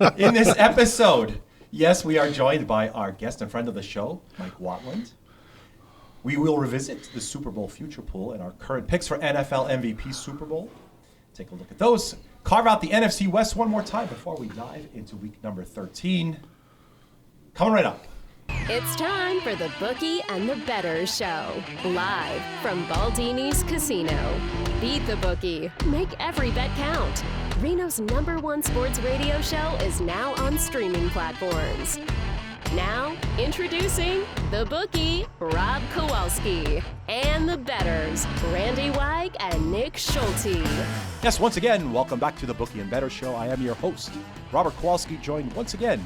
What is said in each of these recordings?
In this episode, yes, we are joined by our guest and friend of the show, Mike Watland. We will revisit the Super Bowl future pool and our current picks for NFL MVP Super Bowl. Take a look at those. Carve out the NFC West one more time before we dive into week number 13. Coming right up. It's time for the Bookie and the Bettors show, live from Baldini's Casino. Beat the Bookie. Make every bet count. Reno's #1 sports radio show is now on streaming platforms. Now, introducing the Bookie, Rob Kowalski, and the Bettors, Randy Weig and Nick Schulte. Yes, once again, welcome back to the Bookie and Bettors show. I am your host, Robert Kowalski, joined once again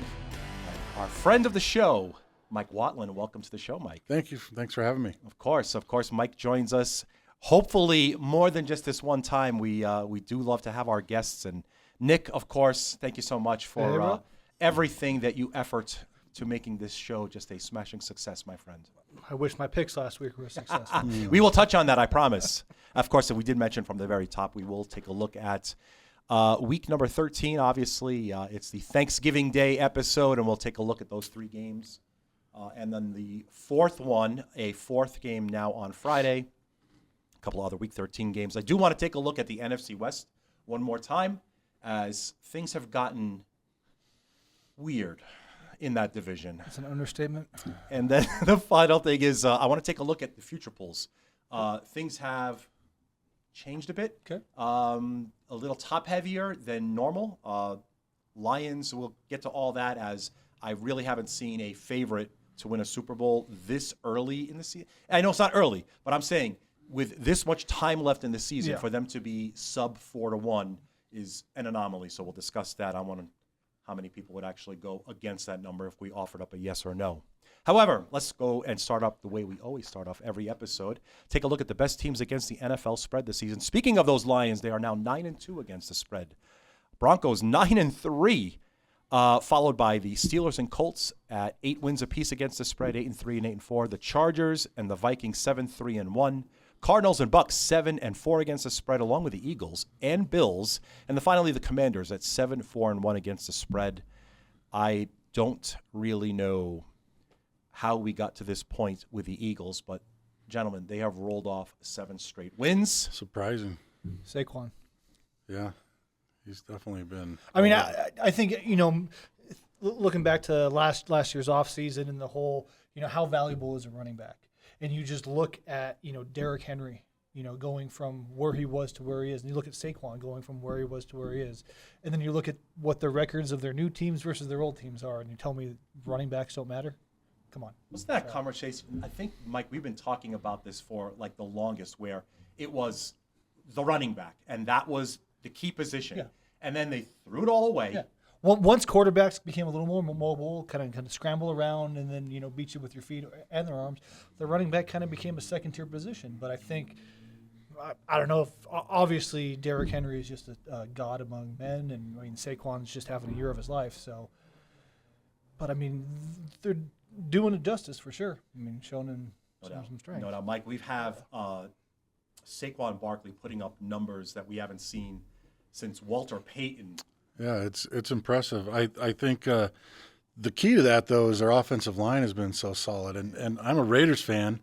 by our friend of the show, Mike Watland. Welcome to the show, Mike. Thank you. Thanks for having me. Of course. Mike joins us. Hopefully, more than just this one time. We do love to have our guests. And Nick, of course, thank you so much for everything that you effort to making this show just a smashing success, my friend. I wish my picks last week were a success. We will touch on that, I promise. Of course, we did mention from the very top, we will take a look at week number 13. Obviously, it's the Thanksgiving Day episode, and we'll take a look at those three games. And then the fourth one, a fourth game now on Friday. A couple other week 13 games. I do want to take a look at the NFC West one more time, as things have gotten weird in that division. That's an understatement. And then the final thing is I want to take a look at the future pools. Things have changed a bit. Okay. A little top heavier than normal. Lions, we'll get to all that, as I really haven't seen a favorite to win a Super Bowl this early in the season. I know it's not early, but I'm saying with this much time left in the season, for them to be sub 4-1 is an anomaly. So we'll discuss that. I want to how many people would actually go against that number if we offered up a yes or no. However, let's go and start up the way we always start off every episode. Take a look at the best teams against the NFL spread this season. Speaking of those Lions, they are now 9-2 against the spread. Broncos 9-3, followed by the Steelers and Colts at 8 wins apiece against the spread, 8-3 and 8-4. The Chargers and the Vikings 7-3-1. Cardinals and Bucks 7-4 against the spread, along with the Eagles and Bills. And then finally, the Commanders at 7-4-1 against the spread. I don't really know how we got to this point with the Eagles, but gentlemen, they have rolled off 7 straight wins. Surprising. Saquon. Yeah, he's definitely been. I mean, I think, looking back to last year's offseason and the whole, how valuable is a running back? And you just look at, Derrick Henry, going from where he was to where he is. And you look at Saquon going from where he was to where he is. And then you look at what the records of their new teams versus their old teams are. And you tell me running backs don't matter? Come on. Wasn't that conversation? I think, Mike, we've been talking about this for like the longest, where it was the running back. And that was the key position. Yeah. And then they threw it all away. Yeah. Well, once quarterbacks became a little more mobile, kind of scramble around and then, beat you with your feet and their arms, the running back kind of became a second-tier position. But I think, I don't know if, obviously, Derrick Henry is just a god among men, and, Saquon's just having a year of his life. So, but, they're doing it justice for sure. Showing some strength. No doubt, Mike. We have Saquon Barkley putting up numbers that we haven't seen since Walter Payton. Yeah, it's impressive. I think the key to that, though, is their offensive line has been so solid. And I'm a Raiders fan,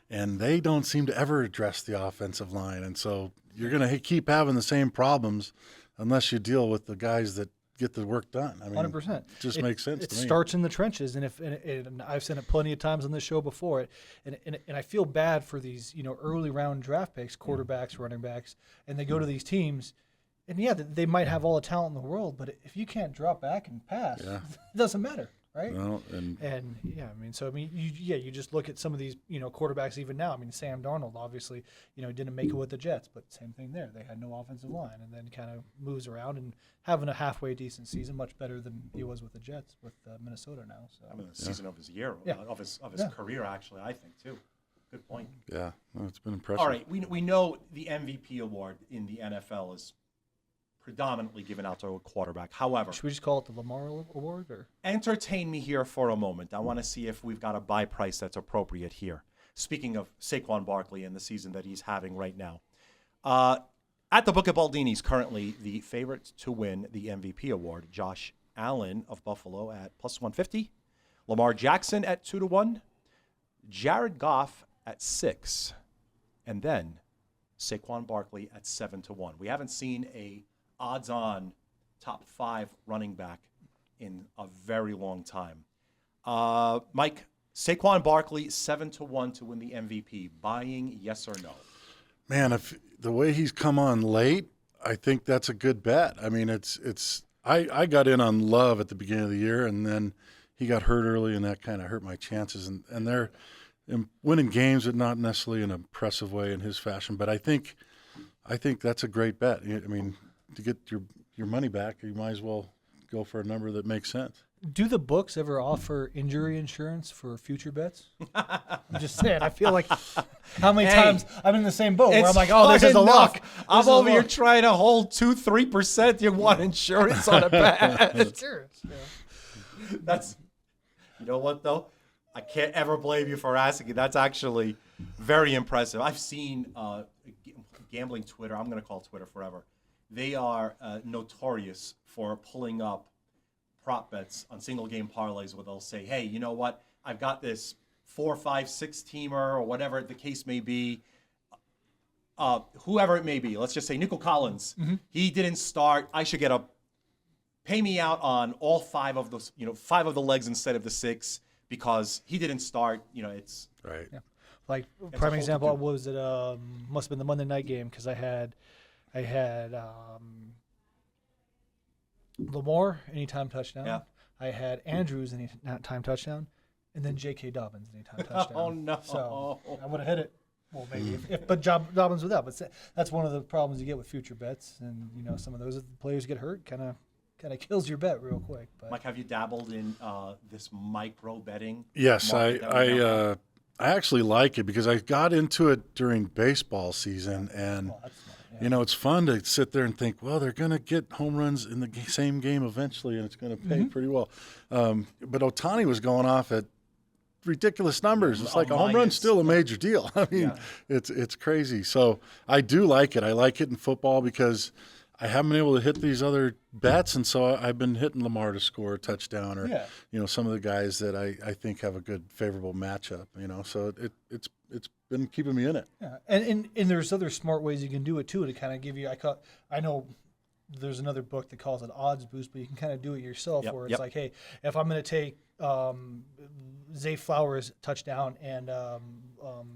and they don't seem to ever address the offensive line. And so you're going to keep having the same problems unless you deal with the guys that get the work done. 100%. It just makes sense to me. It starts in the trenches, and I've said it plenty of times on this show before. And I feel bad for these early round draft picks, quarterbacks, running backs, and they go to these teams. And, they might have all the talent in the world, but if you can't drop back and pass, it doesn't matter, right? Well, you just look at some of these, quarterbacks even now. Sam Darnold obviously, didn't make it with the Jets, but same thing there. They had no offensive line, and then kind of moves around and having a halfway decent season, much better than he was with the Jets with Minnesota now. So the season of his year, of his career, actually, I think, too. Good point. Yeah, it's been impressive. All right, we know the MVP award in the NFL is predominantly given out to a quarterback. However, should we just call it the Lamar Award? Or entertain me here for a moment. I want to see if we've got a buy price that's appropriate here. Speaking of Saquon Barkley and the season that he's having right now. At the Book of Baldini's, currently the favorite to win the MVP award, Josh Allen of Buffalo at plus 150. Lamar Jackson at 2-1. Jared Goff at 6. And then Saquon Barkley at 7-1. We haven't seen a odds-on top 5 running back in a very long time. Mike, Saquon Barkley 7-1 to win the MVP. Buying, yes or no? Man, if the way he's come on late, I think that's a good bet. I mean, I got in on Love at the beginning of the year, and then he got hurt early, and that kind of hurt my chances. And they're winning games, but not necessarily in an impressive way in his fashion. But I think that's a great bet. I mean, to get your money back, you might as well go for a number that makes sense. Do the books ever offer injury insurance for future bets? I'm just saying. I feel like how many times I'm in the same boat where I'm like, oh, this is a lock. I'm over here trying to hold 2-3%. You want insurance on a bet? Insurance. Yeah. That's, you know what though? I can't ever blame you for asking. That's actually very impressive. I've seen gambling Twitter. I'm going to call Twitter forever. They are notorious for pulling up prop bets on single game parlays where they'll say, hey, you know what? I've got this 4, 5, 6 teamer or whatever the case may be. Whoever it may be. Let's just say Nico Collins. Mm-hmm. He didn't start. I should pay me out on all 5 of those, 5 of the legs instead of the 6 because he didn't start. It's right. Yeah. Like prime example, what was it? Must have been the Monday night game because I had Lamar anytime touchdown. Yeah. I had Andrews anytime touchdown, and then J.K. Dobbins anytime touchdown. Oh no! So I would have hit it. Well, maybe but Dobbins without. But that's one of the problems you get with future bets, and some of those players get hurt, kind of kills your bet real quick. But Mike, have you dabbled in this micro betting? Yes, I actually like it because I got into it during baseball season, and it's fun to sit there and think, well, they're going to get home runs in the same game eventually, and it's going to pay pretty well. But Ohtani was going off at ridiculous numbers. It's like a home run's still a major deal. I mean, it's crazy. So I do like it. I like it in football because I haven't been able to hit these other bets, and so I've been hitting Lamar to score a touchdown or, some of the guys that I think have a good favorable matchup, So it's been keeping me in it. Yeah, and there's other smart ways you can do it, too, to kind of give you I know there's another book that calls it odds boost, but you can kind of do it yourself where it's like, hey, if I'm going to take Zay Flowers touchdown and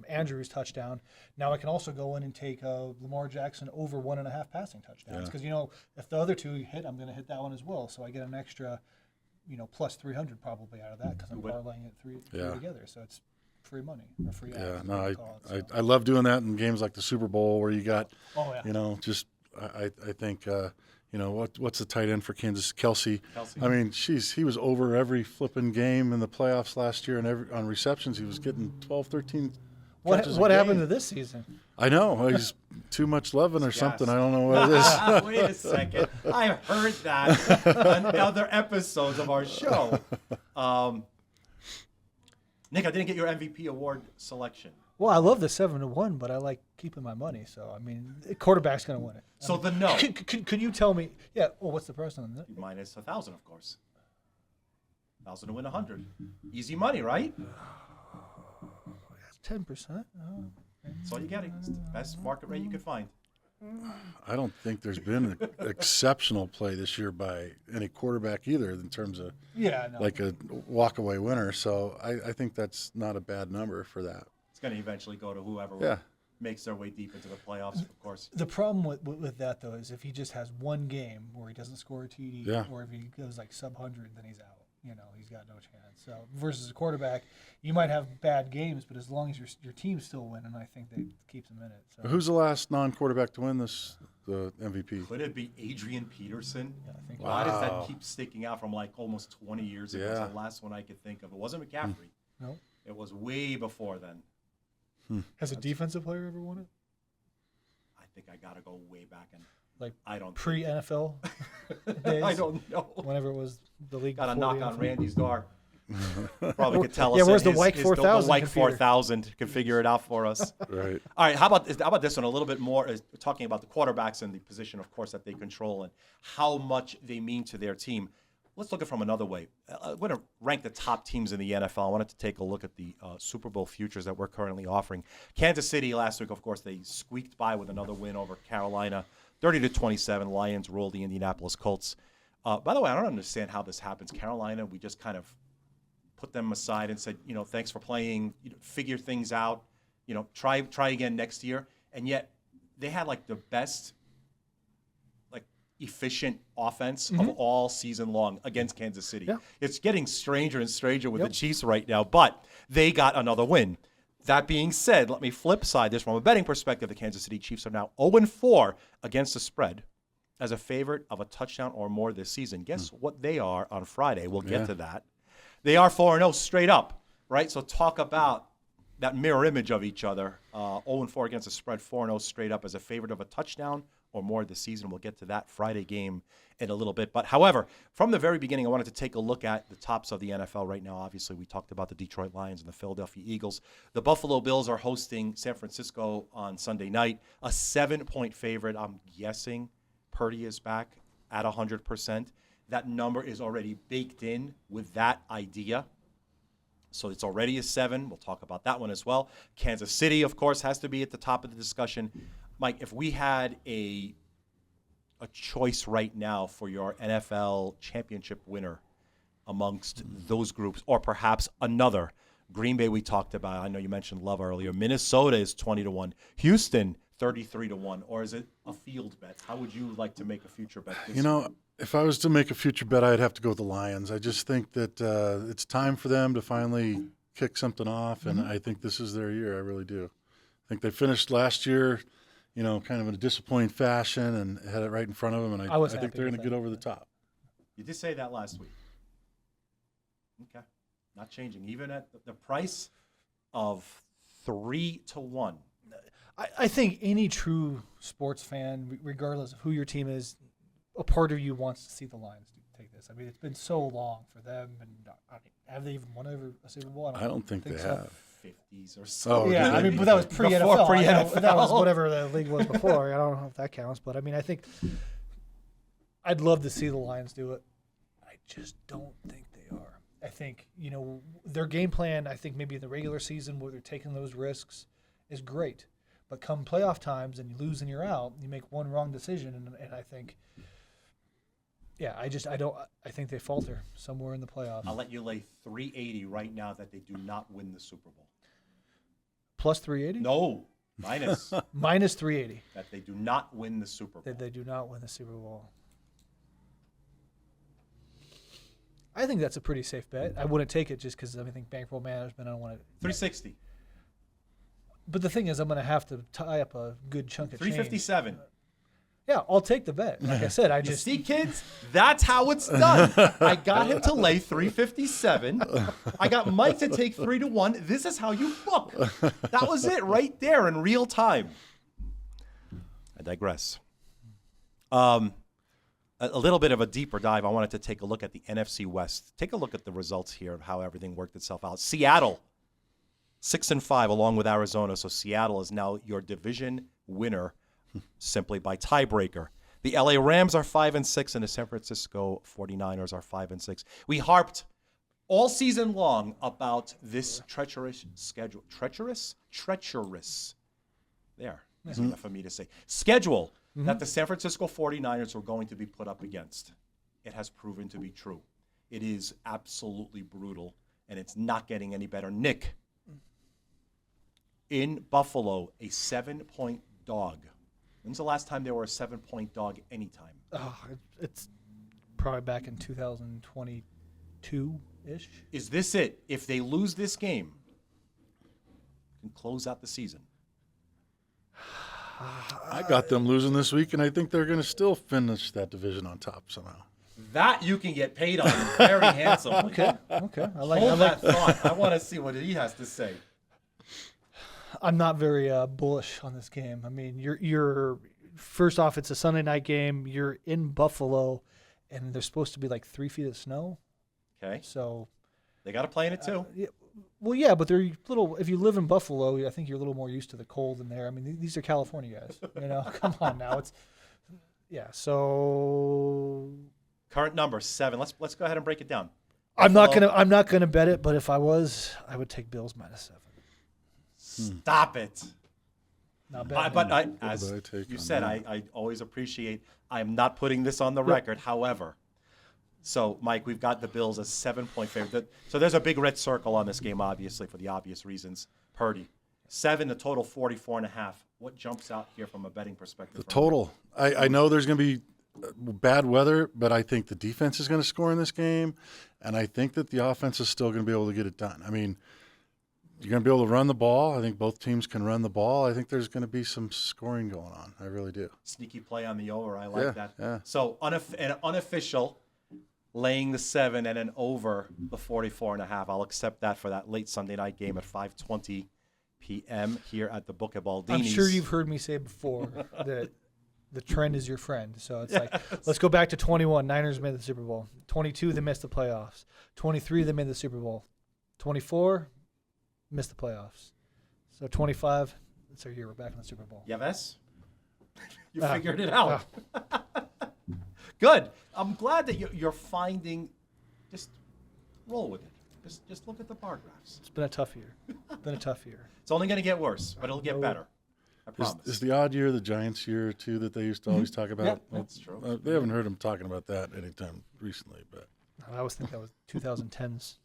Andrews touchdown, now I can also go in and take Lamar Jackson over 1.5 passing touchdowns because if the other 2 hit, I'm going to hit that one as well, so I get an extra plus 300 probably out of that because I'm parlaying it three together, so it's free money or free odds. Yeah, no, I love doing that in games like the Super Bowl where you got just I think what's the tight end for Kansas? Kelsey. I mean, he was over every flipping game in the playoffs last year, and on receptions he was getting 12, 13 catches What a happened game. to this season? I know. He's too much loving or something. I don't know what it is. Wait a second. I've heard that on other episodes of our show. Nick, I didn't get your MVP award selection. Well, I love the 7-1, but I like keeping my money. So, I mean, the quarterback's going to win it. So the no. Could you tell me? Yeah. Well, what's the price on that? Minus 1,000, of course. 1,000 to win 100. Easy money, right? That's 10%. That's all you're getting. It's the best market rate you could find. I don't think there's been an exceptional play this year by any quarterback either in terms of like a walk-away winner. So I think that's not a bad number for that. It's going to eventually go to whoever makes their way deep into the playoffs, of course. The problem with that, though, is if he just has one game where he doesn't score a TD or if he goes like sub-100, then he's out. He's got no chance. So versus a quarterback, you might have bad games, but as long as your team's still winning, I think that keeps him in it. So. Who's the last non-quarterback to win the MVP? Could it be Adrian Peterson? Yeah, I think. Why does that keep sticking out from like almost 20 years ago? It's the last one I could think of. It wasn't McCaffrey. No. It was way before then. Has a defensive player ever won it? I think I got to go way back and like I don't pre-NFL days. I don't know. Whenever it was the league. Got to knock on Randy's door. Probably could tell us. Yeah, where's the his, White 4000? The White 4000 can figure it out for us. Right. All right. How about this one? A little bit more talking about the quarterbacks and the position, of course, that they control and how much they mean to their team. let's look at it from another way. I'm going to rank the top teams in the NFL. I wanted to take a look at the Super Bowl futures that we're currently offering. Kansas City last week, of course, they squeaked by with another win over Carolina, 30-27. Lions ruled the Indianapolis Colts. By the way, I don't understand how this happens. Carolina, we just kind of put them aside and said, thanks for playing, figure things out, try again next year. And yet they had like the best efficient offense of all season long against Kansas City. Yeah. It's getting stranger and stranger with the Chiefs right now, but they got another win. That being said, let me flip side this from a betting perspective. The Kansas City Chiefs are now 0-4 against the spread as a favorite of a touchdown or more this season. Guess what they are on Friday? We'll get to that. They are 4-0 straight up, right? So talk about that mirror image of each other. 0-4 against the spread, 4-0 straight up as a favorite of a touchdown or more this season. We'll get to that Friday game in a little bit. But however, from the very beginning, I wanted to take a look at the tops of the NFL right now. Obviously, we talked about the Detroit Lions and the Philadelphia Eagles. The Buffalo Bills are hosting San Francisco on Sunday night. A 7-point favorite. I'm guessing Purdy is back at 100%. That number is already baked in with that idea. So it's already a 7. We'll talk about that one as well. Kansas City, of course, has to be at the top of the discussion. Mike, if we had a choice right now for your NFL championship winner amongst those groups, or perhaps another, Green Bay we talked about. I know you mentioned Love earlier. Minnesota is 20-1. Houston 33-1. Or is it a field bet? How would you like to make a future bet this year? If I was to make a future bet, I'd have to go with the Lions. I just think that it's time for them to finally kick something off, and I think this is their year. I really do. I think they finished last year, kind of in a disappointing fashion and had it right in front of them, and I think they're going to get over the top. You did say that last week. Okay. Not changing. Even at the price of 3-1. I think any true sports fan, regardless of who your team is, a part of you wants to see the Lions take this. I mean, it's been so long for them, and have they even won over a Super Bowl? I don't think they have. 50s or so. Oh, yeah, I mean, but that was pre-NFL. Pre-NFL. That was whatever the league was before. I don't know if that counts, but I mean, I think I'd love to see the Lions do it. I just don't think they are. I think, their game plan, I think maybe in the regular season where they're taking those risks is great. But come playoff times and you lose and you're out, you make one wrong decision, and I think – I think they falter somewhere in the playoffs. I'll let you lay 380 right now that they do not win the Super Bowl. Plus 380? No, minus. Minus 380. That they do not win the Super Bowl. That they do not win the Super Bowl. I think that's a pretty safe bet. I wouldn't take it just because I think bankroll management. I don't want to. 360. But the thing is, I'm going to have to tie up a good chunk of change. 357. Yeah, I'll take the bet. Like I said, I just see, kids, that's how it's done. I got him to lay 357. I got Mike to take 3-1. This is how you book. That was it right there in real time. I digress. A little bit of a deeper dive. I wanted to take a look at the NFC West. Take a look at the results here of how everything worked itself out. Seattle, 6-5, along with Arizona. So Seattle is now your division winner, simply by tiebreaker. The LA Rams are 5-6, and the San Francisco 49ers are 5-6. We harped all season long about this treacherous schedule. Treacherous? There. Easy enough for me to say. Schedule that the San Francisco 49ers are going to be put up against. It has proven to be true. It is absolutely brutal, and it's not getting any better. Nick, in Buffalo, a 7-point dog. When's the last time they were a 7-point dog anytime? Oh, it's probably back in 2022-ish. Is this it? If they lose this game, can close out the season. I got them losing this week, and I think they're going to still finish that division on top somehow. That you can get paid on very handsomely. Okay. Hold that thought. I want to see what he has to say. I'm not very bullish on this game. I mean, you're first off, it's a Sunday night game. You're in Buffalo, and there's supposed to be like 3 feet of snow. Okay. So they got to play in it too. Yeah, but they're little. If you live in Buffalo, I think you're a little more used to the cold in there. I mean, these are California guys. Come on now. So Current number 7. Let's go ahead and break it down. I'm not gonna bet it, but if I was, I would take Bills -7. Stop it. Not bad. But What as would I take you on said, that? I always appreciate. I am not putting this on the record. However, so Mike, we've got the Bills as 7-point favorite. So there's a big red circle on this game, obviously, for the obvious reasons. Purdy, 7, the total 44.5. What jumps out here from a betting perspective? The total. I know there's going to be bad weather, but I think the defense is going to score in this game, and I think that the offense is still going to be able to get it done. I mean, you're going to be able to run the ball. I think both teams can run the ball. I think there's going to be some scoring going on. I really do. Sneaky play on the over. I like that. Yeah. So an unofficial laying the 7 and an over the 44.5. I'll accept that for that late Sunday night game at 5:20 p.m. here at the Book at Baldini's. I'm sure you've heard me say before that the trend is your friend. So it's like, let's go back to 21. Niners made the Super Bowl. 22, they missed the playoffs. 23, they made the Super Bowl. 24, missed the playoffs. So 25, it's our year. We're back in the Super Bowl. Yes? You figured it out. Good. I'm glad that you're finding. Just roll with it. Just look at the bar graphs. It's been a tough year. It's only going to get worse, but it'll get better. I promise. Is the odd year the Giants' year, too, that they used to always talk about? Yeah, that's true. They haven't heard them talking about that anytime recently. But I always think that was 2010s.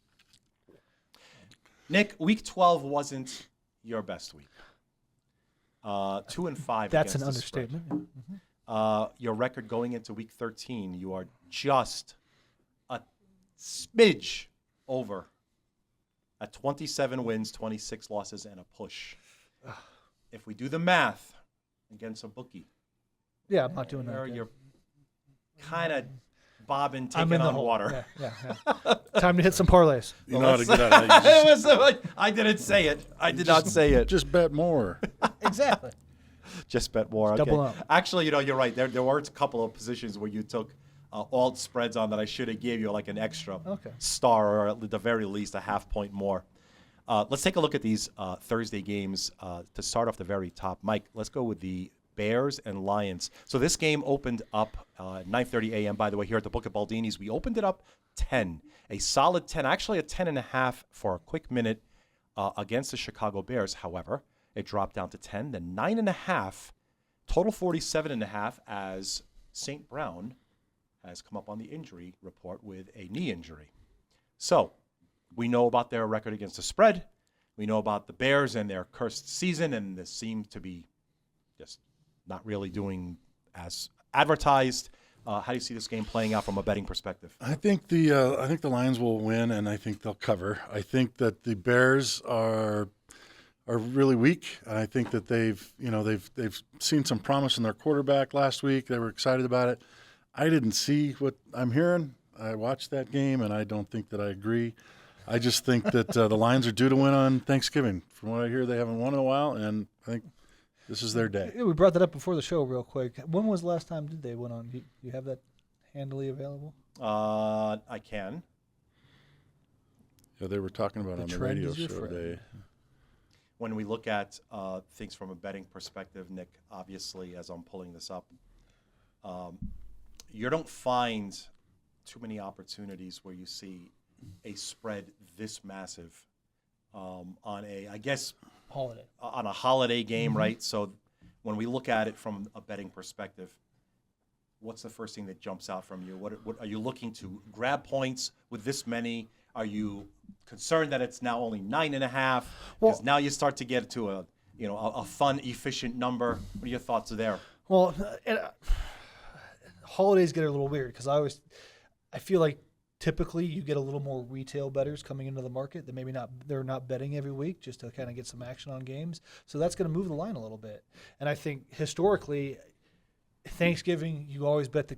Nick, week 12 wasn't your best week. 2-5. That's against an the spread. understatement. Your record going into week 13, you are just a smidge over at 27 wins, 26 losses, and a push. If we do the math against a bookie, Yeah, I'm not doing that. you're kind of bobbing, I'm taking in the on hole. water. Yeah. Time to hit some parlays. you know how to get out of that. I didn't say it. I did not say it. Just bet more. Exactly. Just bet more. Okay. Double up. Actually, you're right. There were a couple of positions where you took alt spreads on that I should have gave you like an extra star, or at the very least a half point more. Let's take a look at these Thursday games to start off the very top. Mike, let's go with the Bears and Lions. So this game opened up 9:30 a.m. By the way, here at the Book at Baldini's, we opened it up 10, a solid 10, actually a 10.5 for a quick minute against the Chicago Bears. However, it dropped down to 10, then 9.5, total 47.5 as St. Brown has come up on the injury report with a knee injury. So we know about their record against the spread. We know about the Bears and their cursed season, and this seemed to be just not really doing as advertised. How do you see this game playing out from a betting perspective? I think the Lions will win, and I think they'll cover. I think that the Bears are really weak, and I think that they've seen some promise in their quarterback last week. They were excited about it. I didn't see what I'm hearing. I watched that game, and I don't think that I agree. I just think that the Lions are due to win on Thanksgiving. From what I hear, they haven't won in a while, and I think this is their day. Yeah, we brought that up before the show real quick. When was the last time did they win on? Do you have that handily available? I can. Yeah, they were talking about it on the trend radio is your show friend. today. When we look at things from a betting perspective, Nick, obviously, as I'm pulling this up, you don't find too many opportunities where you see a spread this massive on a, I guess, Holiday. on a holiday game, right? So when we look at it from a betting perspective, what's the first thing that jumps out from you? What are you looking to grab points with this many? Are you concerned that it's now only 9.5? Because now you start to get to a fun, efficient number. What are your thoughts there? Well, holidays get a little weird because I feel like typically you get a little more retail bettors coming into the market that maybe they're not betting every week just to kind of get some action on games. So that's going to move the line a little bit. And I think historically, Thanksgiving you always bet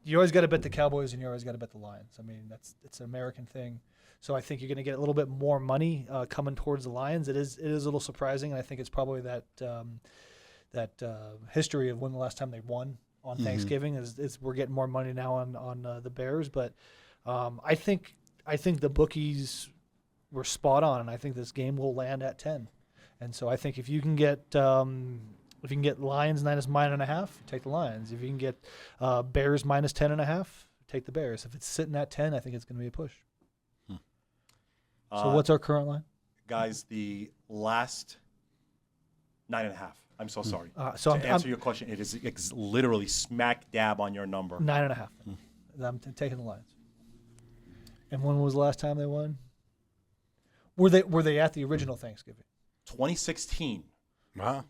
you always got to bet the Cowboys and you always got to bet the Lions. I mean it's an American thing. So I think you're going to get a little bit more money coming towards the Lions. It is a little surprising, and I think it's probably that history of when the last time they won on Thanksgiving is we're getting more money now on the Bears, but I think the bookies were spot on, and I think this game will land at 10. And so I think if you can get If you can get Lions minus 9.5, take the Lions. If you can get Bears minus 10.5, take the Bears. If it's sitting at 10, I think it's going to be a push. So what's our current line? Guys, the last 9.5. I'm so sorry. So to answer your question, it's literally smack dab on your number. 9.5. I'm taking the Lions. And when was the last time they won? Were they at the original Thanksgiving? 2016. Wow.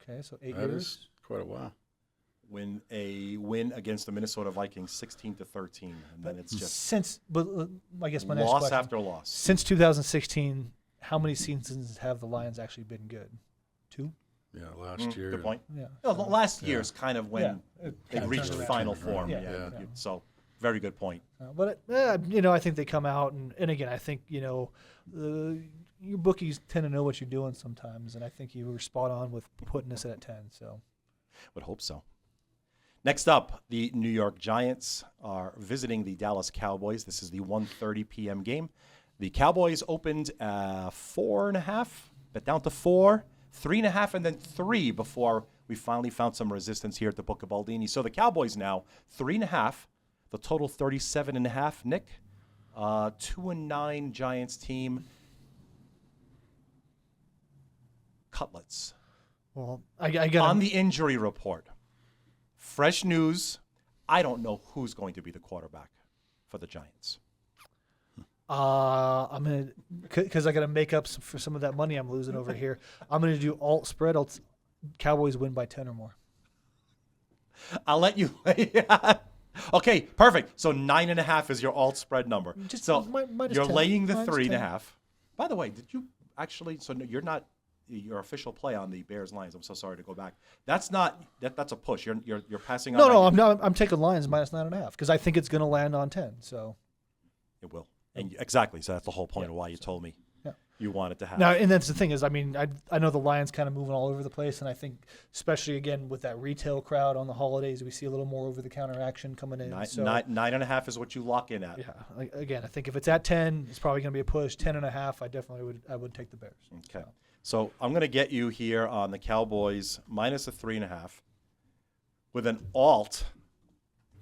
Okay, so 8 That years. is quite a while. When a win against the Minnesota Vikings 16-13, and then it's just I guess my next loss question. after loss. Since 2016, how many seasons have the Lions actually been good? 2? Yeah, last year. Good point. Yeah. No, the last year's kind of when Yeah. they Kind of reached turned the around. final Turned around. form. Yeah. Yeah. So very good point. But I think they come out and again, I think your bookies tend to know what you're doing sometimes, and I think you were spot on with putting us at 10. So Would hope so. Next up, the New York Giants are visiting the Dallas Cowboys. This is the 1:30 p.m. game. The Cowboys opened 4.5, but down to 4, 3.5, and then 3 before we finally found some resistance here at the Book of Baldini. So the Cowboys now 3.5, the total 37.5. Nick, 2-9 Giants team. Cutlets. well, I got On the injury report, fresh news, I don't know who's going to be the quarterback for the Giants. I'm gonna because I got to make up for some of that money I'm losing over here. I'm gonna do alt spread. Cowboys win by 10 or more. I'll let you. Okay, perfect. So 9.5 is your alt spread number. Just So minus you're 10. laying the Minus 3.5. By the way, did you actually? So no, you're not your official play on the Bears Lions. I'm so sorry to go back. That's not that's a push. You're passing on. No, I'm not. I'm taking Lions minus 9.5 because I think it's going to land on 10. So It will. And exactly. So that's the whole point of why you told me you wanted to have. now, and that's the thing is, I mean, I know the Lions kind of moving all over the place, and I think especially again with that retail crowd on the holidays, we see a little more over the counter action coming in. 9.5 is what you lock in at. Yeah, again, I think if it's at 10, it's probably going to be a push. 10.5, I definitely would take the Bears. Okay. So I'm going to get you here on the Cowboys minus a 3.5 with an alt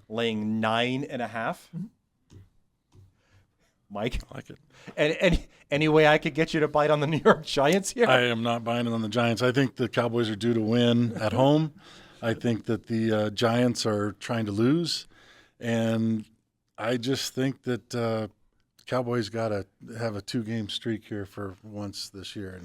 laying 9.5. Mike, I like it. and any way I could get you to bite on the New York Giants here? I am not buying it on the Giants. I think the Cowboys are due to win at home. I think that the Giants are trying to lose. And I just think that Cowboys got to have a 2-game streak here for once this year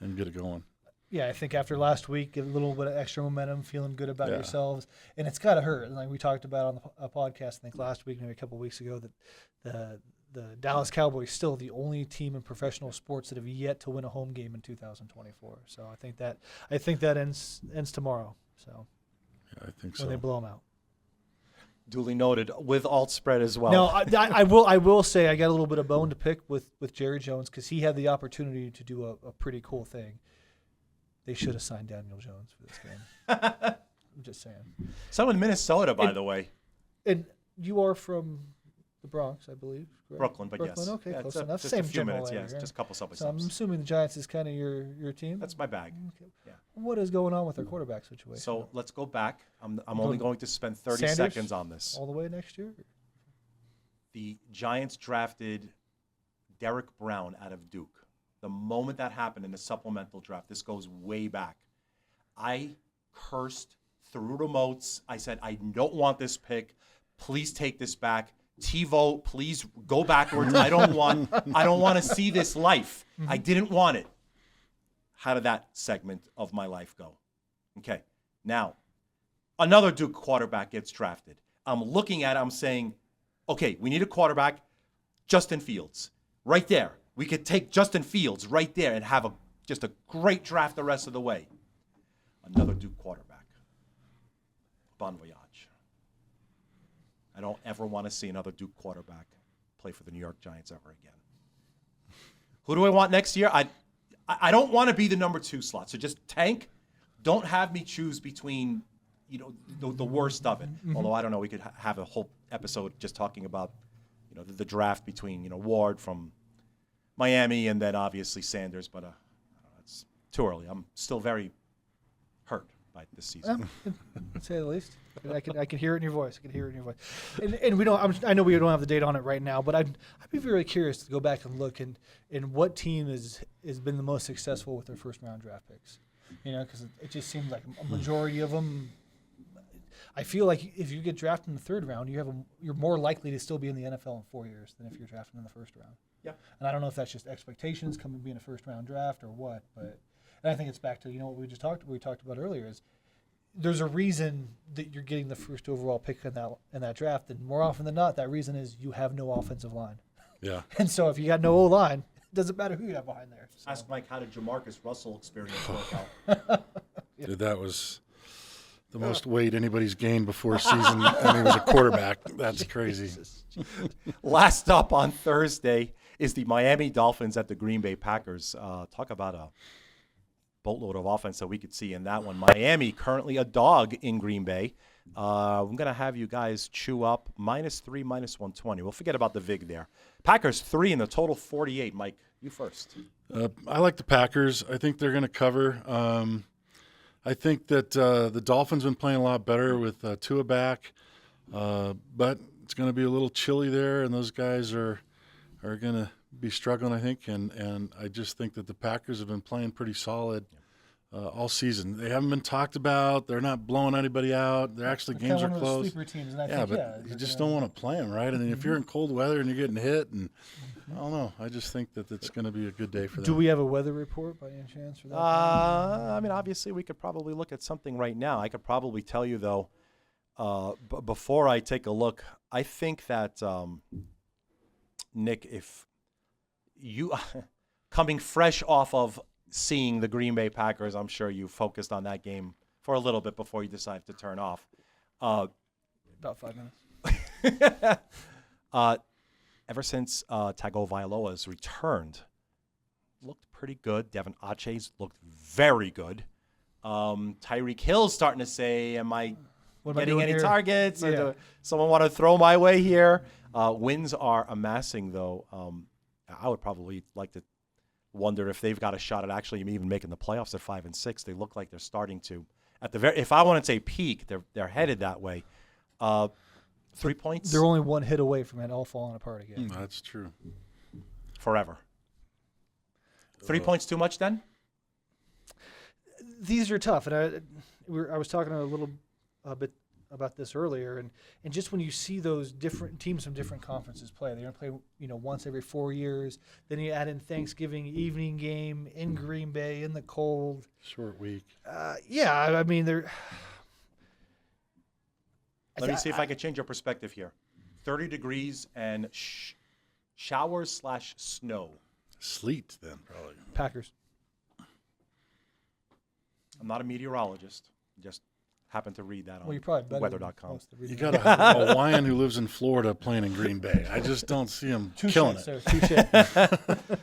and get it going. Yeah, I think after last week, get a little bit of extra momentum, feeling good about yourselves, and it's got to hurt. And like we talked about on the podcast, I think last week, maybe a couple of weeks ago, that the Dallas Cowboys still the only team in professional sports that have yet to win a home game in 2024. So I think that ends tomorrow. So Yeah, I think so. when they blow them out. Duly noted with alt spread as well. No, I will say I got a little bit of bone to pick with Jerry Jones because he had the opportunity to do a pretty cool thing. They should have signed Daniel Jones for this game. I'm just saying. So in Minnesota, by the way. And you are from the Bronx, I believe. Correct? Brooklyn, but yes. Okay, Yeah, close it's enough. just Same a few general minutes, area, yes. right? Just a couple subway So I'm stops. assuming the Giants is kind of your team. That's my bag. Okay. Yeah. What is going on with their quarterback situation? So let's go back. I'm only going to spend 30 Sanders seconds on this. all the way next year. The Giants drafted Derek Brown out of Duke. The moment that happened in the supplemental draft, this goes way back. I cursed through remotes. I said, I don't want this pick. Please take this back. TiVo, please go backwards. I don't want to see this life. I didn't want it. How did that segment of my life go? Okay. Now, another Duke quarterback gets drafted. I'm looking at it, I'm saying, okay, we need a quarterback. Justin Fields. Right there. We could take Justin Fields right there and have just a great draft the rest of the way. Another Duke quarterback. Bon voyage. I don't ever want to see another Duke quarterback play for the New York Giants ever again. Who do I want next year? I don't want to be the number 2 slot. So just tank. Don't have me choose between, the worst of it. Although I don't know, we could have a whole episode just talking about, the draft between, Ward from Miami and then obviously Sanders. But it's too early. I'm still very hurt by this season. To say the least. I can hear it in your voice. And we don't. I know we don't have the data on it right now, but I'd be very curious to go back and look and what team has been the most successful with their first round draft picks. Because it just seems like a majority of them. I feel like if you get drafted in the third round, you're more likely to still be in the NFL in 4 years than if you're drafted in the first round. Yeah. And I don't know if that's just expectations coming being a first round draft or what, but and I think it's back to what we talked about earlier is there's a reason that you're getting the first overall pick in that draft, and more often than not, that reason is you have no offensive line. Yeah. And so if you got no O line, it doesn't matter who you have behind there. So. Ask Mike, how did Jamarcus Russell experience work out? Dude, that was the most weight anybody's gained before a season, and he was a quarterback. That's crazy. Last up on Thursday is the Miami Dolphins at the Green Bay Packers. Talk about a boatload of offense that we could see in that one. Miami currently a dog in Green Bay. I'm going to have you guys chew up -3, -120. We'll forget about the VIG there. Packers 3 in the total 48. Mike, you first. I like the Packers. I think they're going to cover. I think that the Dolphins been playing a lot better with Tua back, but it's going to be a little chilly there, and those guys are going to be struggling, I think. And I just think that the Packers have been playing pretty solid all season. They haven't been talked about. They're not blowing anybody out. They're actually games are close. Sleeper teams, and I yeah, think, but you just don't want to play them, right? And then if you're in cold weather and you're getting hit, and I don't know, I just think that it's going to be a good day for them. Do we have a weather report by any chance for that? I mean, obviously, we could probably look at something right now. I could probably tell you, though, before I take a look, I think that, Nick, if you coming fresh off of seeing the Green Bay Packers, I'm sure you focused on that game for a little bit before you decided to turn off. About 5 minutes. Ever since Tagovailoa's returned, looked pretty good. Devin Ache's looked very good. Tyreek Hill's starting to say, am I getting any targets? Yeah. Or does someone want to throw my way here? Wins are amassing, though. I would probably like to wonder if they've got a shot at actually even making the playoffs at 5 and 6. They look like they're starting to. At the if I want to say peak, they're headed that way. 3 points. They're only one hit away from it all falling apart again. That's true. Forever. 3 points too much then? These are tough, and I was talking a bit about this earlier, and just when you see those different teams from different conferences play, they're going to play once every 4 years. Then you add in Thanksgiving evening game in Green Bay in the cold. Short week. Yeah, I mean they're. Let me see if I can change your perspective here. 30 degrees and showers/snow. Sleet then probably. Packers. I'm not a meteorologist. Just happened to read that on You're probably better than weather.com. most of the You got a Hawaiian who lives in Florida playing in Green Bay. I just don't see him killing it. Sir, touche.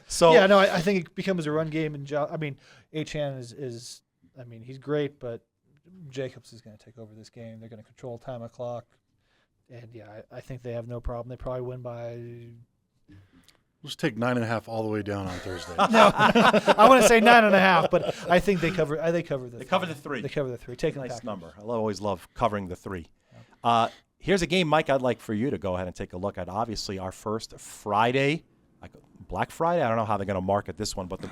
So yeah, no, I think it becomes a run game, and I mean, Achane is, I mean, he's great, but Jacobs is going to take over this game. They're going to control time of clock, and yeah, I think they have no problem. They probably win by. Let's take 9.5 all the way down on Thursday. No, I want to say 9.5, but I think they cover. They cover the. They cover the 3. They cover the 3. Taking Nice the Packers. number. I always love covering the 3. Here's a game, Mike, I'd like for you to go ahead and take a look at. Obviously, our first Friday, Black Friday. I don't know how they're going to market this one, but the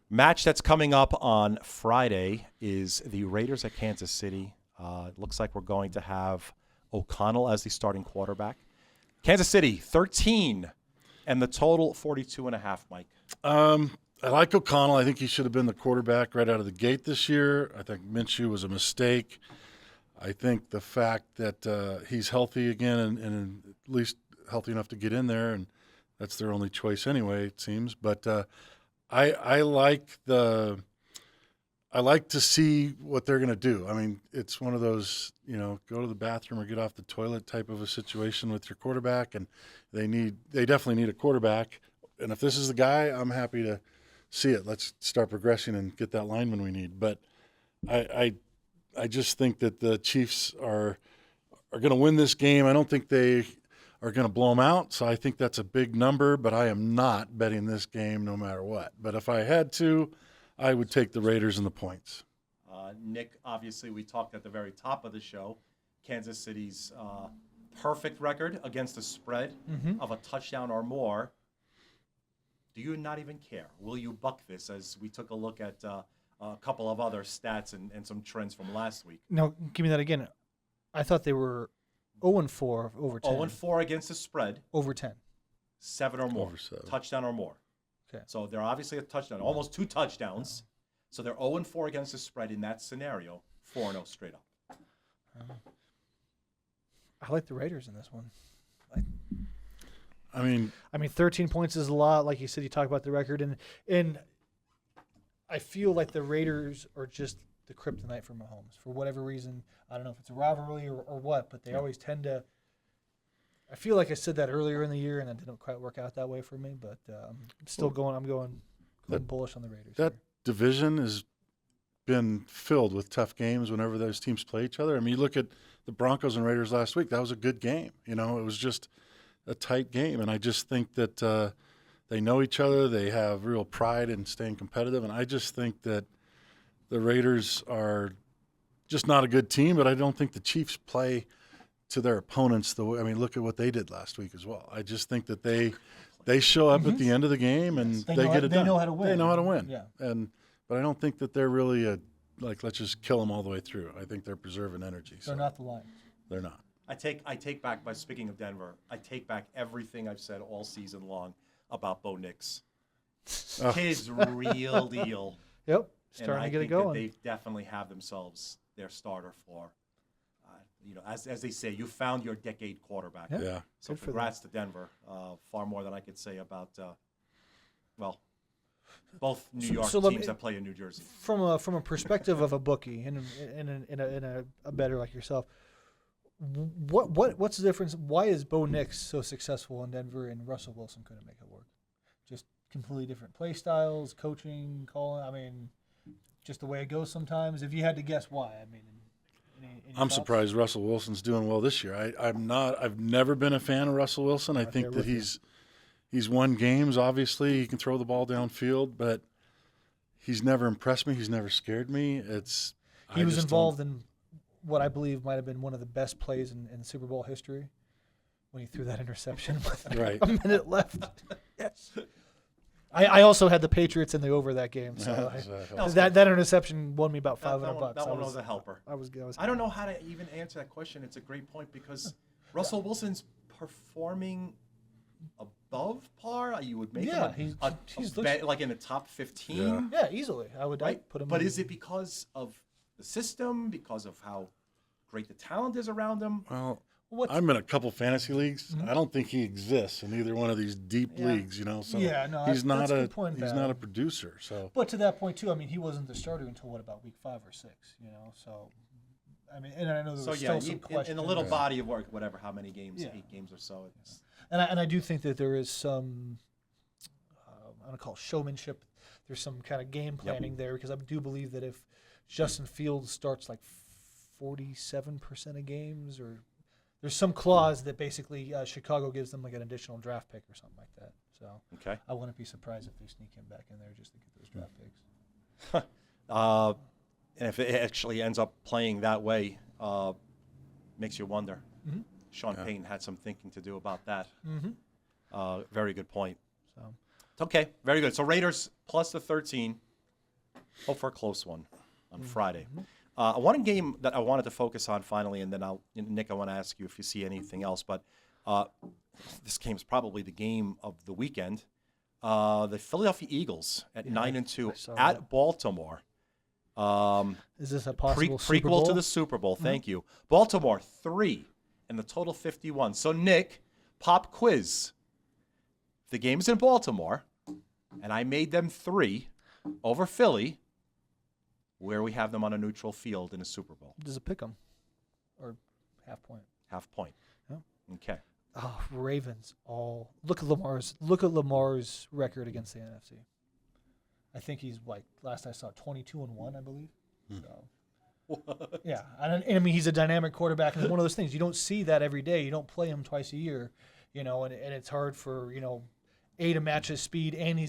match that's coming up on Friday is the Raiders at Kansas City. It looks like we're going to have O'Connell as the starting quarterback. Kansas City, 13, and the total 42.5, Mike. I like O'Connell. I think he should have been the quarterback right out of the gate this year. I think Minshew was a mistake. I think the fact that he's healthy again and at least healthy enough to get in there, and that's their only choice anyway, it seems. But I like to see what they're going to do. I mean, it's one of those, go to the bathroom or get off the toilet type of a situation with your quarterback, and they definitely need a quarterback. And if this is the guy, I'm happy to see it. Let's start progressing and get that lineman we need. But I just think that the Chiefs are going to win this game. I don't think they are going to blow them out, so I think that's a big number, but I am not betting this game no matter what. But if I had to, I would take the Raiders and the points. Nick, obviously, we talked at the very top of the show. Kansas City's perfect record against the spread of a touchdown or more. Do you not even care? Will you buck this as we took a look at a couple of other stats and some trends from last week? No, give me that again. I thought they were 0-4 over 10. 0-4 against the spread. Over 10. 7 or more. Over 7. Touchdown or more. Okay. So they're obviously a touchdown, almost 2 touchdowns. So they're 0-4 against the spread in that scenario, 4-0 straight up. I like the Raiders in this one. I mean, 13 points is a lot. Like you said, you talk about the record, and I feel like the Raiders are just the kryptonite for Mahomes for whatever reason. I don't know if it's a rivalry or what, but they always tend to. I feel like I said that earlier in the year, and it didn't quite work out that way for me. But I'm still going. I'm going bullish on the Raiders. that division has been filled with tough games whenever those teams play each other. I mean, you look at the Broncos and Raiders last week. That was a good game. You know, it was just a tight game, and I just think that they know each other. They have real pride in staying competitive, and I just think that the Raiders are just not a good team. But I don't think the Chiefs play to their opponents the way. I mean, look at what they did last week as well. I just think that they show up at the end of the game and they get it done. They know how to win. They know how to win. Yeah. But I don't think that they're really let's just kill them all the way through. I think they're preserving energy. They're not the Lions. They're not. I take back, by speaking of Denver, I take back everything I've said all season long about Bo Nix. His real deal. Yep. And Starting I to get it think that going. they definitely have themselves their starter for, as they say, you found your decade quarterback. Yeah. So Good for congrats to Denver. Far more than I could say about, both New York teams that play in New Jersey. From a perspective of a bookie and in a bettor like yourself, what's the difference? Why is Bo Nix so successful in Denver and Russell Wilson couldn't make it work? Just completely different play styles, coaching, calling. I mean, just the way it goes sometimes. If you had to guess why, I mean, any I'm thoughts? surprised Russell Wilson's doing well this year. I've never been a fan of Russell Wilson. I think that he's won games. Obviously, he can throw the ball downfield, but he's never impressed me. He's never scared me. He was involved in what I believe might have been one of the best plays in Super Bowl history when he threw that interception with a minute left. Yes. I also had the Patriots in the over that game, so that interception won me about $500. That one was a helper. I don't know how to even answer that question. It's a great point because Russell Wilson's performing above par. You would make him like in the top 15. Yeah, easily. I would put him. But is it because of the system? Because of how great the talent is around him? Well, I'm in a couple fantasy leagues. Mm-hmm. I don't think he exists in either one of these deep leagues. You know, so he's not a producer. So, but to that point too, I mean, he wasn't the starter until what, week 5 or 6? You know, so. I mean, and I know there was still some question. In a little body of work, whatever, how many games, 8 games or so. And I do think that there is some, I don't call it showmanship. There's some kind of game planning there because I do believe that if Justin Fields starts like 47% of games, or there's some clause that basically Chicago gives them like an additional draft pick or something like that. So I wouldn't be surprised if they sneak him back in there just to get those draft picks. And if it actually ends up playing that way, makes you wonder. Mm-hmm. Sean Payton had some thinking to do about that. Mm-hmm. Very good point. So it's okay. Very good. So Raiders plus the 13. Hope for a close one on Friday. One game that I wanted to focus on finally, and then Nick, I want to ask you if you see anything else. But this game is probably the game of the weekend. The Philadelphia Eagles at 9-2 at Baltimore. Is this a possible prequel Super Bowl? to the Super Bowl? Thank you. Baltimore 3 and the total 51. So Nick, pop quiz. The game's in Baltimore, and I made them 3 over Philly, where we have them on a neutral field in a Super Bowl. Does it pick them, or half point? Half point. Yeah. Okay. Oh, Ravens! Look at Lamar's record against the NFC. I think he's last I saw 22-1, I believe. So, yeah, and I mean he's a dynamic quarterback, and it's one of those things you don't see that every day. You don't play him twice a year, and it's hard for A to match his speed, and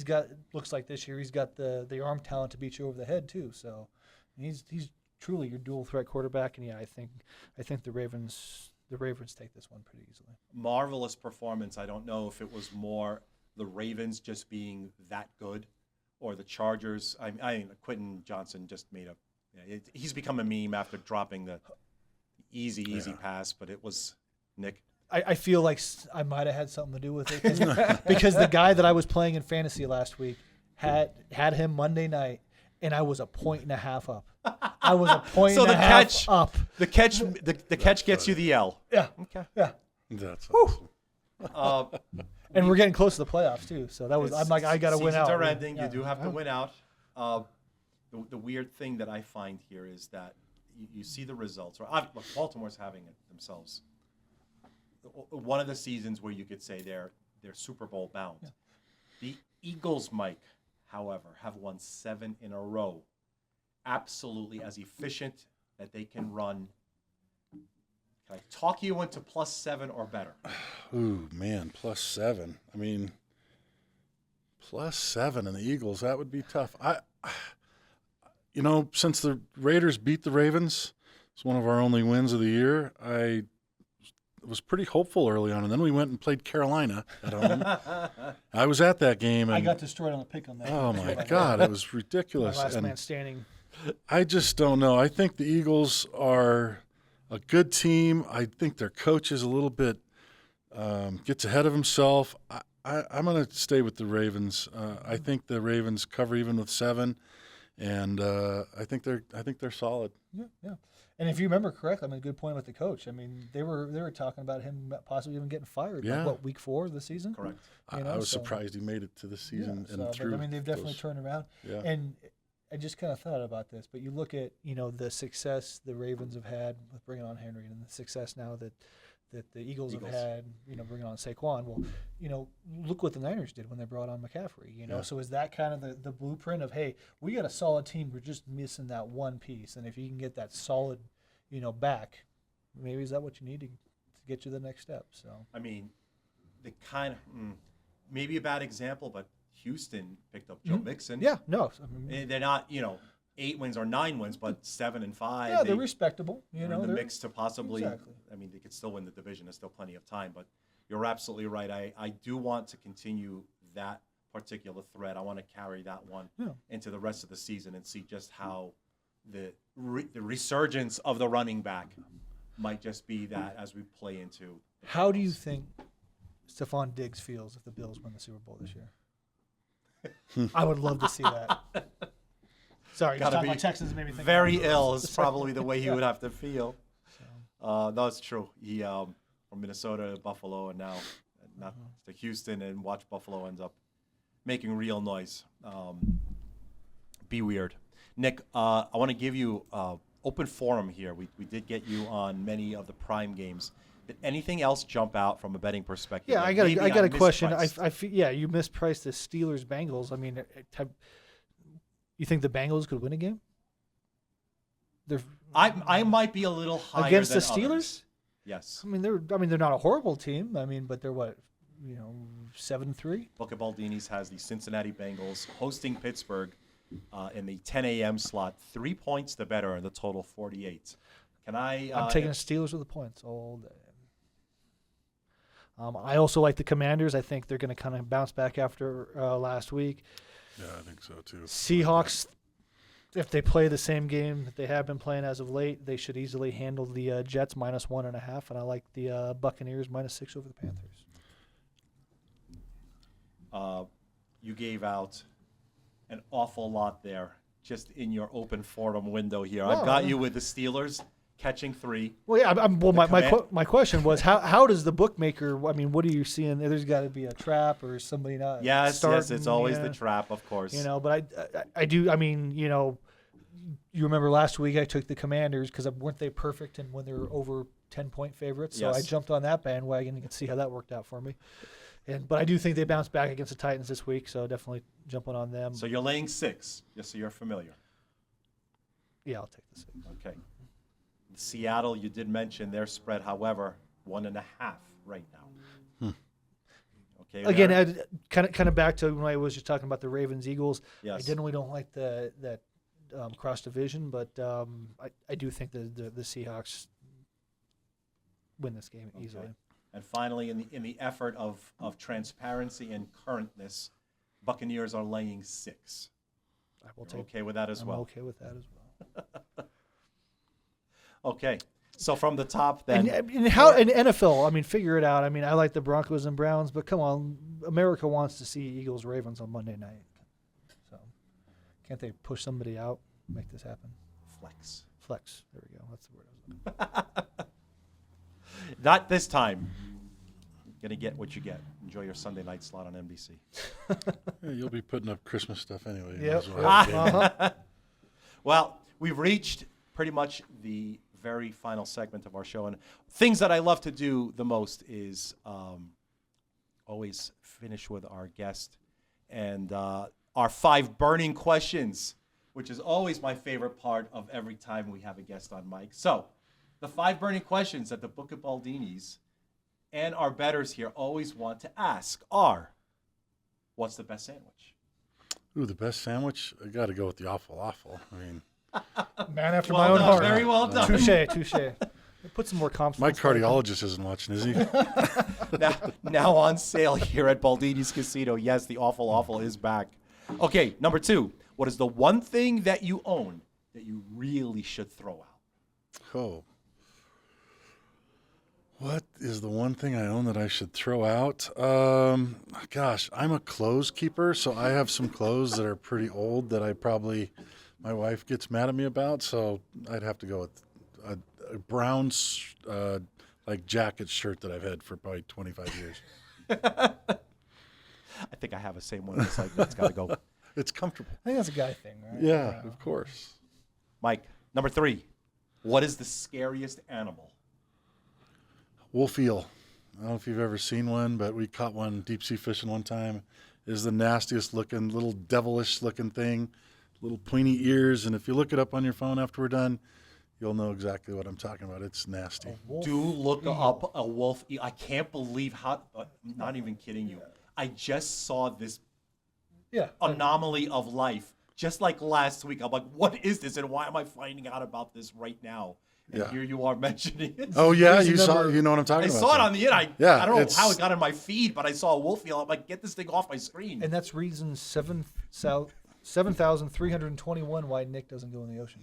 looks like this year he's got the arm talent to beat you over the head too. So, He's truly your dual threat quarterback, and I think the Ravens take this one pretty easily. Marvelous performance. I don't know if it was more the Ravens just being that good, or the Chargers. Quentin Johnson just made he's become a meme after dropping the easy pass, but it was Nick. I feel like I might have had something to do with it because the guy that I was playing in fantasy last week had him Monday night, and I was 1.5 points up. I was 1.5 points up. The catch gets you the L. Yeah. Okay. Yeah. That's awesome. And we're getting close to the playoffs too, so I'm like, I got to win out. Seasons are ending. You do have to win out. The weird thing that I find here is that you see the results. Look, Baltimore's having it themselves. One of the seasons where you could say they're Super Bowl bound. Yeah. The Eagles, Mike, however, have won 7 in a row. Absolutely as efficient that they can run. Can I talk you into +7 or better? Ooh, man, +7. I mean, +7 in the Eagles, that would be tough. Since the Raiders beat the Ravens, it's one of our only wins of the year, I was pretty hopeful early on, and then we went and played Carolina at home. I was at that game. And I got destroyed on the pick on that. Oh, my God, it was ridiculous. My last man standing. I just don't know. I think the Eagles are a good team. I think their coach is a little bit gets ahead of himself. I'm going to stay with the Ravens. I think the Ravens cover even with 7, and I think they're solid. Yeah. And if you remember correctly, a good point with the coach. They were talking about him possibly even getting fired. Yeah. Like, week 4 of the season? Correct. I was surprised he made it to the season and through. But, they've definitely turned around. Yeah. And I just kind of thought about this, but you look at the success the Ravens have had with bringing on Henry, and the success now that the Eagles have had, bringing on Saquon. Well, look what the Niners did when they brought on McCaffrey. Yeah. So is that kind of the blueprint of, hey, we got a solid team, we're just missing that one piece, and if you can get that solid, back, maybe is that what you need to get you the next step? So the kind of maybe a bad example, but Houston picked up Joe Mixon. Yeah, no, they're not 8 wins or 9 wins, but 7 and 5. Yeah, they're respectable. They're in the mix to possibly. Exactly. They could still win the division. There's still plenty of time, but you're absolutely right. I do want to continue that particular thread. I want to carry that one into the rest of the season and see just how the resurgence of the running back might just be that as we play into. How do you think Stephon Diggs feels if the Bills win the Super Bowl this year? I would love to see that. Sorry, just talking about Texans made me think. Very ill is probably the way he would have to feel. No, it's true. He from Minnesota to Buffalo and now not to Houston, and watch Buffalo ends up making real noise. Be weird. Nick, I want to give you open forum here. We did get you on many of the prime games. Did anything else jump out from a betting perspective? Yeah, I got a question. I feel, you mispriced the Steelers Bengals. You think the Bengals could win a game? I might be a little higher against than the Steelers. Others. Yes. They're not a horrible team. But they're what, 7-3. Bookie Baldini's has the Cincinnati Bengals hosting Pittsburgh in the 10 a.m. slot. 3 points to better, and the total 48. I'm taking the Steelers with the points all day. I also like the Commanders. I think they're going to kind of bounce back after last week. Yeah, I think so too. Seahawks, if they play the same game that they have been playing as of late, they should easily handle the Jets -1.5, and I like the Buccaneers -6 over the Panthers. You gave out an awful lot there just in your open forum window here. I've got you with the Steelers catching 3. Well, yeah. My question was how does the bookmaker? What are you seeing? There's got to be a trap or somebody not. Yes, it's always the trap, of course. But I do. You remember last week I took the Commanders because weren't they perfect and when they were over 10-point favorites? So I jumped on that bandwagon. You can see how that worked out for me. But I do think they bounced back against the Titans this week, so definitely jumping on them. So you're laying 6, just so you're familiar. Yeah, I'll take the 6. Okay. Seattle, you did mention their spread, however, 1.5 right now. Okay. Again, kind of back to when I was just talking about the Ravens Eagles. Yes. I generally don't like that cross division, but I do think the Seahawks win this game easily. And finally, in the effort of transparency and currentness, Buccaneers are laying 6. I will You're okay with that as well? I'm okay with that as well. Okay. So from the top, then. And how in NFL? I mean, figure it out. I mean, I like the Broncos and Browns, but come on, America wants to see Eagles Ravens on Monday night. So, can't they push somebody out, make this happen? Flex. There we go. That's the word I was looking for. Not this time. You're gonna get what you get. Enjoy your Sunday night slot on NBC. Yeah, you'll be putting up Christmas stuff anyway. You Yep. might as well have a game. Well, we've reached pretty much the very final segment of our show, and things that I love to do the most is always finish with our guest and our 5 burning questions, which is always my favorite part of every time we have a guest on Mike. So, the 5 burning questions that the Book of Baldini's and our bettors here always want to ask are: what's the best sandwich? Ooh, the best sandwich? I got to go with the awful. I mean, Man after Well my own done, heart. very well done. Touche. Put some more comps. my cardiologist isn't watching, is he? Now on sale here at Baldini's Casino. Yes, the awful is back. Okay, number 2. What is the one thing that you own that you really should throw out? Oh. What is the one thing I own that I should throw out? Gosh, I'm a clothes keeper, so I have some clothes that are pretty old that my wife gets mad at me about, so I'd have to go with a brown like jacket shirt that I've had for probably 25 years. I think I have the same one. It's like, it's got to go. It's comfortable. I think that's a guy thing, right? Yeah, of course. Mike, number 3. What is the scariest animal? Wolf eel. I don't know if you've ever seen one, but we caught one deep sea fishing one time. It is the nastiest looking, little devilish looking thing, little pointy ears. And if you look it up on your phone after we're done, you'll know exactly what I'm talking about. It's nasty. Do look up a wolf eel. I can't believe how, I'm not even kidding you. I just saw this anomaly of life just like last week. I'm like, what is this and why am I finding out about this right now? And here you are mentioning it. Oh, yeah, you know what I'm talking about. I saw it on the internet. Yeah, I don't know how it got in my feed, but I saw a wolf eel. I'm like, get this thing off my screen. And that's reason 7,321 why Nick doesn't go in the ocean.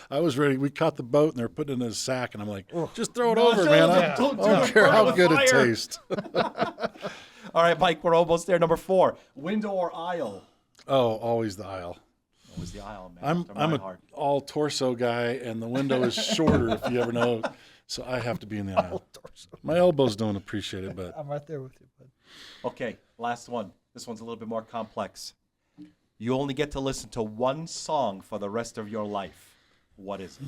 I was ready. We caught the boat, and they're putting it in a sack, and I'm like, just throw it No, over, show man. them. I Don't don't care how good it tastes. All right, Mike, we're almost there. Number 4, window or aisle? Oh, always the aisle. Always the aisle, man. I'm a all torso guy, and the window is shorter, if you ever know. So I have to be in the aisle. My elbows don't appreciate it, but I'm right there with you, bud. Okay, last one. This one's a little bit more complex. You only get to listen to one song for the rest of your life. What is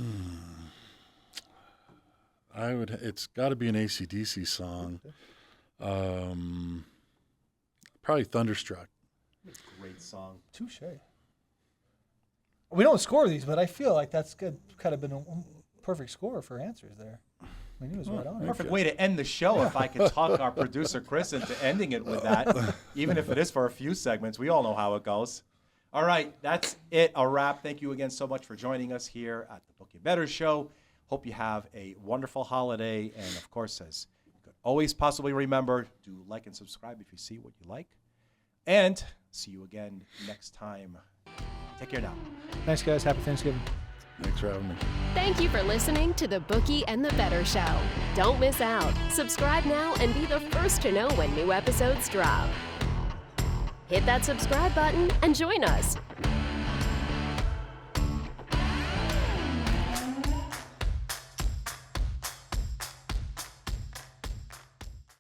it? It's got to be an AC/DC song. Probably Thunderstruck. Great song. Touche. We don't score these, but I feel like that's good. Kind of been a perfect score for answers there. I mean, he was right on. Perfect way to end the show if I could talk our producer Chris into ending it with that, even if it is for a few segments. We all know how it goes. All right, that's it, a wrap. Thank you again so much for joining us here at the Bookie Bettors Show. Hope you have a wonderful holiday. And, of course, as you could always possibly remember, do like and subscribe if you see what you like. And see you again next time. Take care now. Thanks, guys. Happy Thanksgiving. Thanks for having me. Thank you for listening to the Bookie and the Bettors Show. Don't miss out. Subscribe now and be the first to know when new episodes drop. Hit that subscribe button and join us.